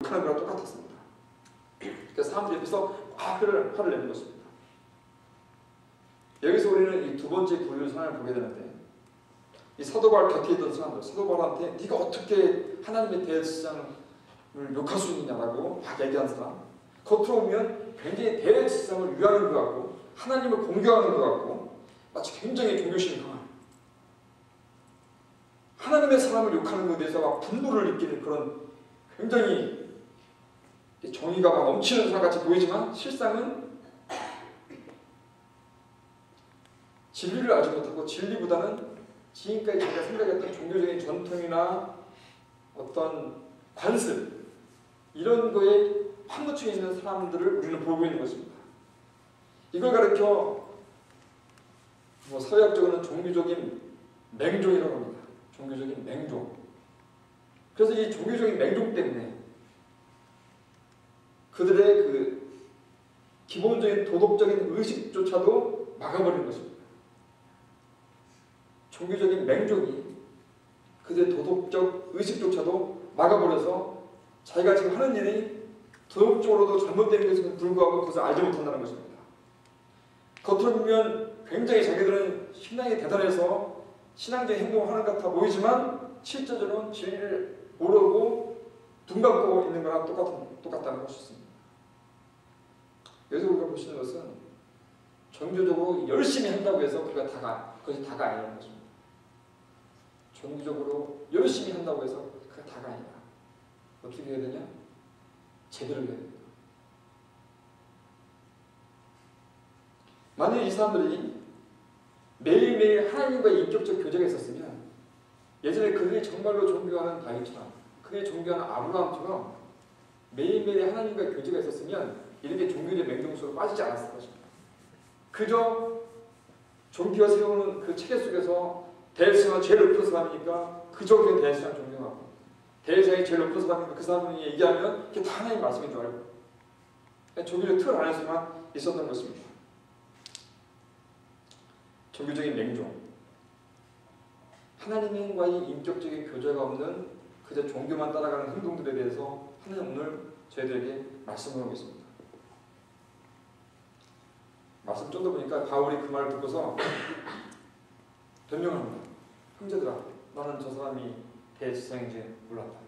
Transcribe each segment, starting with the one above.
욕하는 거랑 똑같았습니다. 그래서 사람들이 옆에서 화를 내는 것입니다. 여기서 우리는 이 두 번째 부류의 사람을 보게 되는데, 이 사도 바울 곁에 있던 사람들, 사도 바울한테 네가 어떻게 하나님의 대제사장을 욕할 수 있느냐라고 막 얘기한 사람, 겉으로 보면 굉장히 대제사장을 위하는 것 같고 하나님을 공경하는 것 같고 마치 굉장히 종교심이 강한, 하나님의 사람을 욕하는 것에 대해서 막 분노를 느끼는 그런 굉장히 정의가 막 넘치는 사람같이 보이지만 실상은 진리를 알지 못하고 진리보다는 지금까지 자기가 생각했던 종교적인 전통이나 어떤 관습 이런 거에 파묻혀 있는 사람들을 우리는 보고 있는 것입니다. 이걸 가르쳐 사회학적으로는 종교적인 맹종이라고 합니다. 종교적인 맹종. 그래서 이 종교적인 맹종 때문에 그들의 그 기본적인 도덕적인 의식조차도 막아버리는 것입니다. 종교적인 맹종이 그들의 도덕적 의식조차도 막아버려서 자기가 지금 하는 일이 도덕적으로도 잘못된 것에도 불구하고 그것을 알지 못한다는 것입니다. 겉으로 보면 굉장히 자기들은 신앙이 대단해서 신앙적인 행동을 하는 것 같아 보이지만 실제적으로는 진리를 모르고 눈 감고 있는 거랑 똑같다는 것이었습니다. 여기서 우리가 볼 수 있는 것은 종교적으로 열심히 한다고 해서 그것이 다가 아니라는 것입니다. 종교적으로 열심히 한다고 해서 그게 다가 아니다. 어떻게 해야 되냐? 제대로 해야 됩니다. 만약 이 사람들이 매일매일 하나님과 인격적 교제가 있었으면 예전에 그들이 정말로 존경하는 다윗처럼 그들이 존경하는 아브라함처럼 매일매일 하나님과 교제가 있었으면 이렇게 종교적 맹종 속으로 빠지지 않았을 것입니다. 그저 종교가 세우는 그 체계 속에서 대제사장은 제일 높은 사람이니까 그저 그 대제사장 존경하고 대제사장이 제일 높은 사람이니까 그 사람이 얘기하면 그게 다 하나님 말씀인 줄 알고 종교적 틀 안에서만 있었던 것입니다. 종교적인 맹종, 하나님과의 인격적인 교제가 없는 그저 종교만 따라가는 행동들에 대해서 하나님 오늘 저희들에게 말씀을 하고 있습니다. 말씀 좀 더 보니까 바울이 그 말을 듣고서 변명을 합니다. 형제들아, 나는 저 사람이 대제사장인지 몰랐다.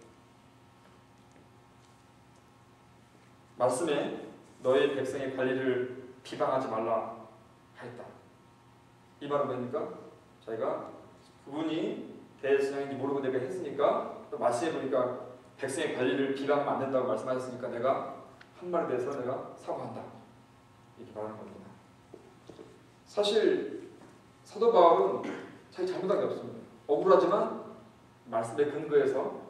말씀에 너의 백성의 관리를 비방하지 말라 하였다. 이 말은 뭡니까? 저희가 그분이 대제사장인지 모르고 내가 했으니까 또 말씀해 보니까 백성의 관리를 비방하면 안 된다고 말씀하셨으니까 내가 한 말에 대해서 내가 사과한다. 이렇게 말하는 겁니다. 사실 사도 바울은 자기 잘못한 게 없습니다. 억울하지만 말씀의 근거에서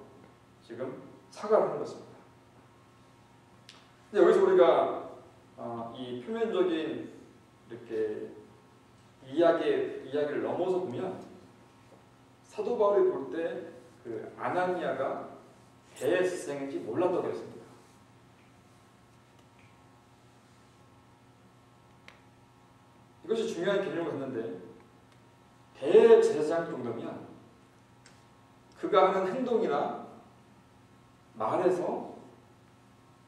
지금 사과를 하는 것입니다. 근데 여기서 우리가 이 표면적인 이렇게 이야기를 넘어서 보면 사도 바울이 볼 때 그 아나니아가 대제사장인지 몰랐다고 했습니다. 이것이 중요한 개념을 갖는데 대제사장 정도면 그가 하는 행동이나 말에서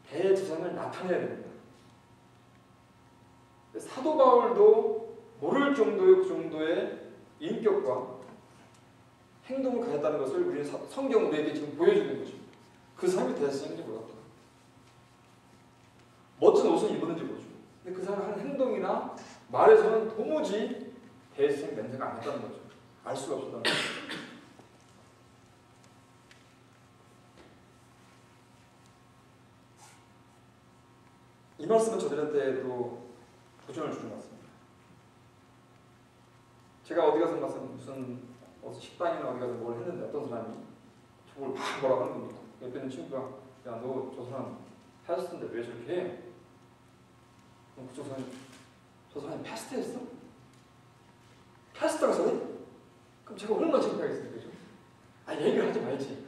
대제사장을 나타내야 됩니다. 사도 바울도 모를 정도의 인격과 행동을 가졌다는 것을 우리는 성경 우리에게 지금 보여주는 것입니다. 그 사람이 대제사장인지 몰랐다. 멋진 옷을 입었는지 모르죠. 근데 그 사람이 하는 행동이나 말에서는 도무지 대제사장 냄새가 안 났다는 거죠. 알 수가 없었다는 거죠. 이 말씀은 저들한테도 도전을 주는 것 같습니다. 제가 어디 가서 무슨 식당이나 어디 가서 뭘 했는데 어떤 사람이 저걸 막 뭐라고 하는 겁니다. 옆에 있는 친구가 야, 너 저 사람 패스트인데 왜 저렇게 해? 그럼 저 사람이 패스트 했어? 패스트라고 써네? 그럼 제가 얼마나 창피하겠습니까? 그죠? 얘기를 하지 말지.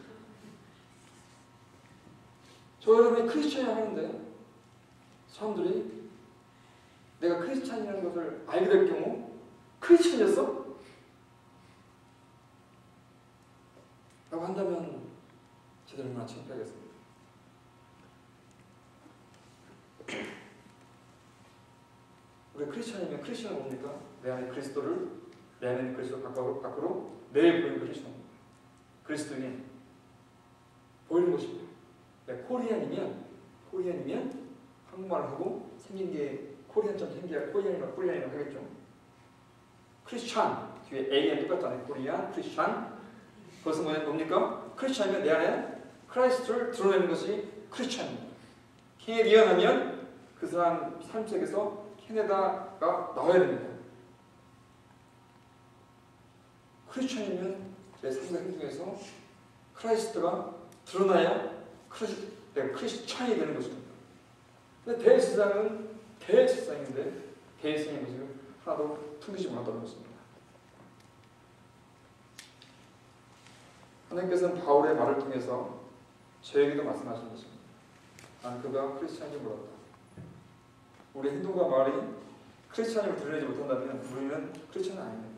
저 여러분이 크리스천이라고 하는데 사람들이 내가 크리스찬이라는 것을 알게 될 경우 크리스천이었어? 라고 한다면 제대로 얼마나 창피하겠습니까? 우리 크리스천이면 크리스천은 뭡니까? 내 안에 그리스도를, 내 안에 그리스도 밖으로 내일 보이는 크리스천입니다. 그리스도인 보이는 것입니다. 코리안이면 한국말을 하고 생긴 게 코리안처럼 생겨야 코리안이라고 하겠죠. 크리스천 뒤에 A는 똑같잖아요. 코리안, 크리스천. 그것은 뭡니까? 크리스천이면 내 안에 크라이스트를 드러내는 것이 크리스천입니다. 캐네디언하면 그 사람 삶 속에서 캐네다가 나와야 됩니다. 크리스천이면 내 삶과 행동에서 크라이스트가 드러나야 크리스천이 되는 것입니다. 근데 대제사장은 대제사장인데 대제사장의 모습을 하나도 풍기지 못했다는 것입니다. 하나님께서는 바울의 말을 통해서 저에게도 말씀하시는 것입니다. 난 그가 크리스천인지 몰랐다. 우리 행동과 말이 크리스천임을 드러내지 못한다면 우리는 크리스천은 아닙니다.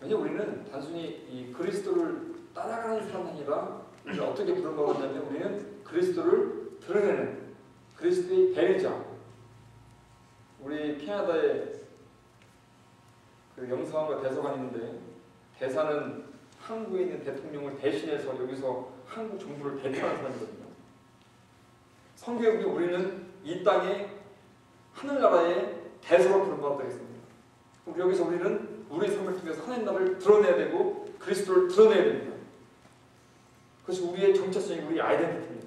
왜냐하면 우리는 단순히 이 그리스도를 따라가는 사람이 아니라 우리가 어떻게 부름받았냐면 우리는 그리스도를 드러내는 그리스도의 대리자. 우리 캐나다에 그 영사관과 대사관이 있는데 대사는 한국에 있는 대통령을 대신해서 여기서 한국 정부를 대표하는 사람이거든요. 성경에 보면 우리는 이 땅에 하늘나라의 대사로 부름받았다 했습니다. 그럼 여기서 우리는 우리 삶을 통해서 하나님 나라를 드러내야 되고 그리스도를 드러내야 됩니다. 그것이 우리의 정체성이 우리의 아이덴티티입니다.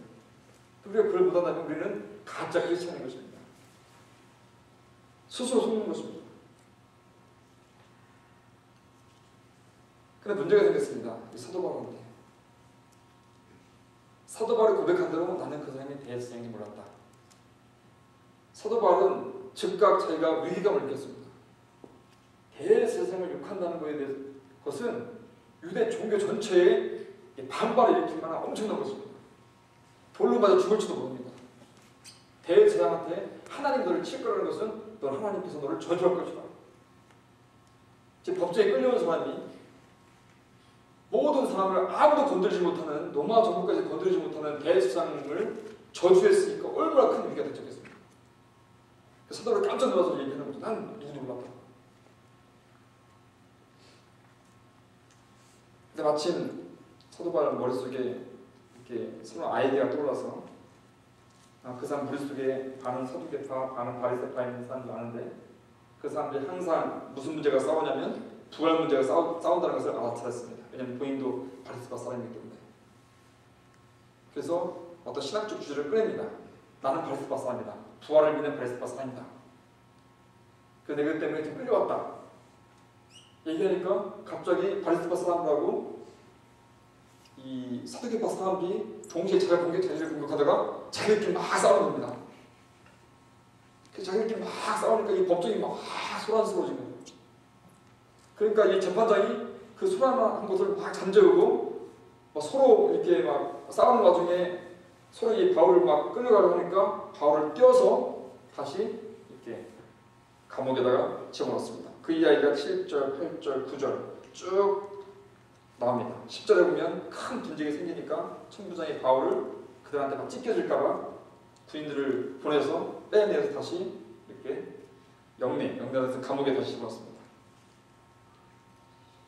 우리가 그걸 못한다면 우리는 가짜 크리스천인 것입니다. 스스로 속는 것입니다. 근데 문제가 생겼습니다. 이 사도 바울한테. 사도 바울이 고백한 대로 나는 그 사람이 대제사장인지 몰랐다. 사도 바울은 즉각 자기가 위기감을 느꼈습니다. 대제사장을 욕한다는 것에 대해서 것은 유대 종교 전체에 반발을 일으킬 만한 엄청난 것입니다. 돌로 맞아 죽을지도 모릅니다. 대제사장한테 하나님 너를 칠 거라는 것은 너 하나님께서 너를 저주할 것이다. 법정에 끌려온 사람이 모든 사람을 아무도 건드리지 못하는 로마 정부까지 건드리지 못하는 대제사장을 저주했으니까 얼마나 큰 위기가 됐겠습니까? 사도를 깜짝 놀라서 얘기하는 거죠. 난 누구도 몰랐다. 근데 마침 사도 바울 머릿속에 이렇게 새로운 아이디어가 떠올라서 그 사람 머릿속에 반은 서두개파, 반은 바리새파 있는 사람도 아는데 그 사람들이 항상 무슨 문제가 싸우냐면 부활 문제가 싸운다는 것을 알아차렸습니다. 왜냐하면 본인도 바리새파 사람이기 때문에. 그래서 어떤 신학적 주제를 꺼냅니다. 나는 바리새파 사람이다. 부활을 믿는 바리새파 사람이다. 그래서 내가 때문에 좀 끌려왔다. 얘기하니까 갑자기 바리새파 사람들하고 이 사두개파 사람들이 동시에 자기를 공격하다가 자기들끼리 막 싸우는 겁니다. 그래서 자기들끼리 막 싸우니까 이 법정이 막 소란스러워진 거예요. 그러니까 이 재판장이 그 소란한 것을 막 잠재우고 막 서로 이렇게 막 싸우는 와중에 서로 이 바울을 막 끌려가려고 하니까 바울을 떼어서 다시 이렇게 감옥에다가 집어넣습니다. 그 이야기가 7절, 8절, 9절 쭉 나옵니다. 10절에 보면 큰 분쟁이 생기니까 천부장이 바울을 그들한테 막 찢겨질까봐 군인들을 보내서 빼내서 다시 이렇게 영내에서 감옥에 다시 집어넣습니다.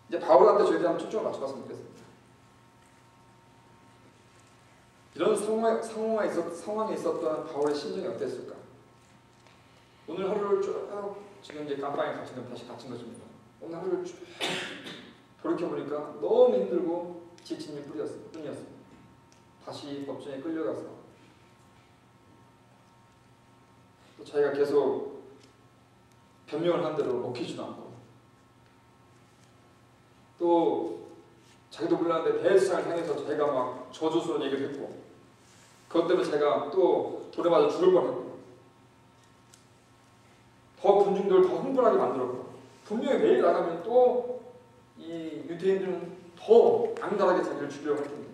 이제 바울한테 저희들이 한번 초점을 맞춰봤으면 좋겠습니다. 이런 상황에 있었던 바울의 심정이 어땠을까? 오늘 하루를 쭉 지금 이제 깜빵에 갇힌 건 다시 갇힌 것입니다. 오늘 하루를 쭉 돌이켜보니까 너무 힘들고 지친 일 뿐이었습니다. 다시 법정에 끌려가서 또 자기가 계속 변명을 한 대로 먹히지도 않고 또 자기도 몰랐는데 대제사장을 향해서 자기가 막 저주스러운 얘기를 했고 그것 때문에 자기가 또 돌에 맞아 죽을 뻔했고 더 군중들을 더 흥분하게 만들었고 분명히 내일 나가면 또 이 유대인들은 더 악랄하게 자기를 죽이려고 할 텐데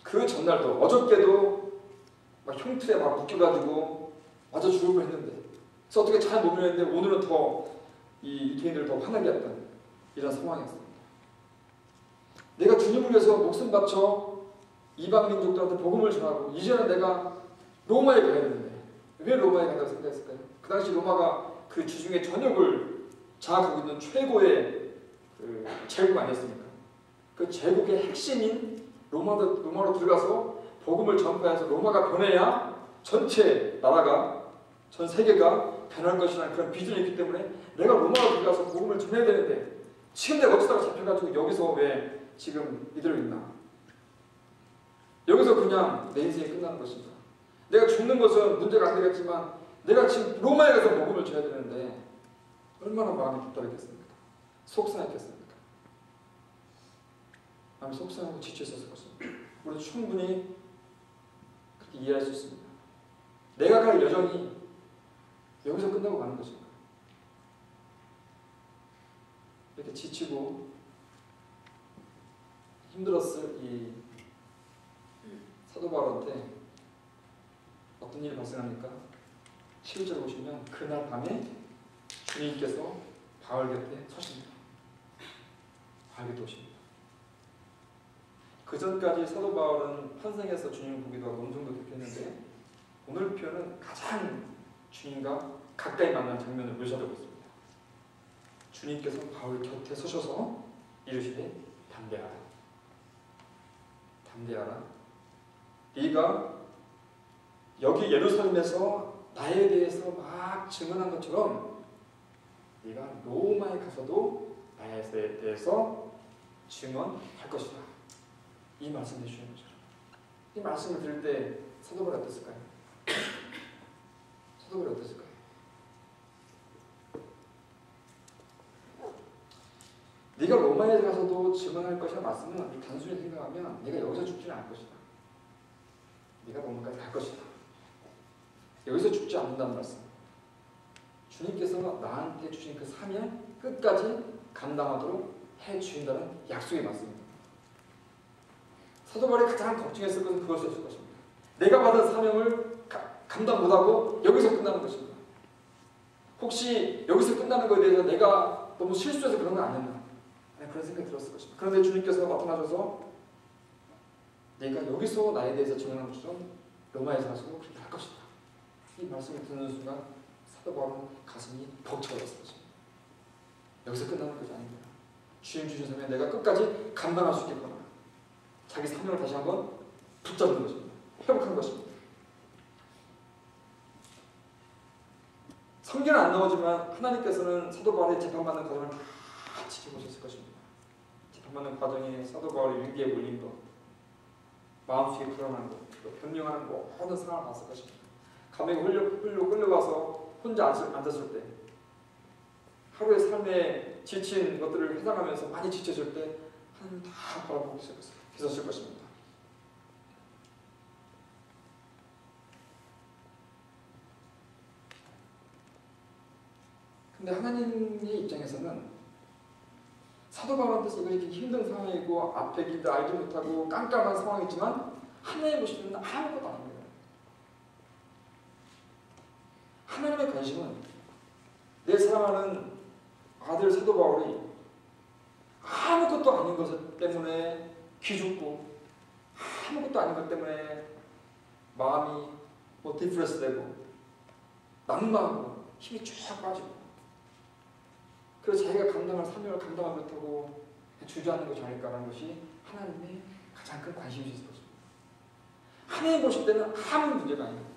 그 전날도 어저께도 막 흉틀에 막 묶여가지고 맞아 죽을 뻔했는데 그래서 어떻게 잘 모면했는데 오늘은 더 이 유대인들을 더 화나게 했던 이런 상황이었습니다. 내가 주님을 위해서 목숨 바쳐 이방 민족들한테 복음을 전하고 이제는 내가 로마에 가야 되는데 왜 로마에 간다고 생각했을까요? 그 당시 로마가 그 주중의 전역을 장악하고 있는 최고의 그 제국 아니었습니까? 그 제국의 핵심인 로마로 들어가서 복음을 전파해서 로마가 변해야 전체 나라가 전 세계가 변할 것이라는 그런 비전이 있기 때문에 내가 로마로 들어가서 복음을 전해야 되는데 지금 내가 어쩌다가 잡혀가지고 여기서 왜 지금 이대로 있나? 여기서 그냥 내 인생이 끝나는 것입니다. 내가 죽는 것은 문제가 안 되겠지만 내가 지금 로마에 가서 복음을 전해야 되는데 얼마나 마음이 불편했겠습니까? 속상했겠습니까? 마음이 속상하고 지쳐있었을 것입니다. 우리도 충분히 그렇게 이해할 수 있습니다. 내가 갈 여정이 여기서 끝나고 가는 것입니다. 이렇게 지치고 힘들었을 이 사도 바울한테 어떤 일이 발생합니까? 11절 보시면 그날 밤에 주님께서 바울 곁에 서십니다. 바울 곁에 오십니다. 그 전까지 사도 바울은 환상에서 주님 보기도 하고 음성도 듣고 했는데 오늘 표현은 가장 주님과 가까이 만난 장면을 묘사하고 있습니다. 주님께서 바울 곁에 서셔서 이르시되 담대하라. 담대하라. 네가 여기 예루살렘에서 나에 대해서 막 증언한 것처럼 네가 로마에 가서도 나에 대해서 증언할 것이다. 이 말씀을 해주시는 거죠. 이 말씀을 들을 때 사도 바울이 어땠을까요? 사도 바울이 어땠을까요? 네가 로마에 가서도 증언할 것이라 말씀은 단순히 생각하면 네가 여기서 죽지는 않을 것이다. 네가 로마까지 갈 것이다. 여기서 죽지 않는다는 말씀. 주님께서 나한테 주신 그 사명 끝까지 감당하도록 해주신다는 약속의 말씀입니다. 사도 바울이 가장 걱정했을 것은 그것이었을 것입니다. 내가 받은 사명을 감당 못하고 여기서 끝나는 것입니다. 혹시 여기서 끝나는 것에 대해서 내가 너무 실수해서 그런 건 아니었나? 그런 생각이 들었을 것입니다. 그런데 주님께서 나타나셔서 내가 여기서 나에 대해서 증언한 것처럼 로마에서 가서도 그렇게 할 것이다. 이 말씀을 듣는 순간 사도 바울은 가슴이 벅차올랐을 것입니다. 여기서 끝나는 것이 아닙니다. 주님 주신 사명 내가 끝까지 감당할 수 있겠구나. 자기 사명을 다시 한번 붙잡는 것입니다. 회복한 것입니다. 성경은 안 나오지만 하나님께서는 사도 바울의 재판받는 과정을 다 지켜보셨을 것입니다. 재판받는 과정에 사도 바울의 위기에 몰린 것, 마음속에 불안한 것, 변명하는 것, 모든 상황을 봤을 것입니다. 감옥에 홀로 끌려가서 혼자 앉았을 때, 하루의 삶에 지친 것들을 회상하면서 많이 지쳐질 때 하나님 다 바라보고 계셨을 것입니다. 근데 하나님의 입장에서는 사도 바울한테서 이것이 힘든 상황이고 앞에 길도 알지 못하고 깜깜한 상황이지만 하나님 보실 때는 아무것도 아닙니다. 하나님의 관심은 내 사랑하는 아들 사도 바울이 아무것도 아닌 것 때문에 기죽고 아무것도 아닌 것 때문에 마음이 디프레스 되고 낙망하고 힘이 쫙 빠지고 그래서 자기가 감당할 사명을 감당하지 못하고 주저하는 것이 아닐까라는 것이 하나님의 가장 큰 관심이 있을 것입니다. 하나님 보실 때는 아무 문제가 아닙니다.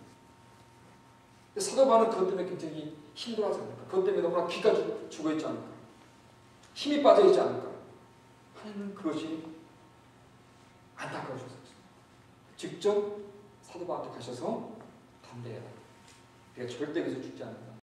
사도 바울은 그것 때문에 굉장히 힘들어하지 않을까? 그것 때문에 너무나 기가 죽어있지 않을까? 힘이 빠져있지 않을까? 하나님은 그것이 안타까우셨습니다. 직접 사도 바울한테 가셔서 담대해라. 내가 절대 여기서 죽지 않는다.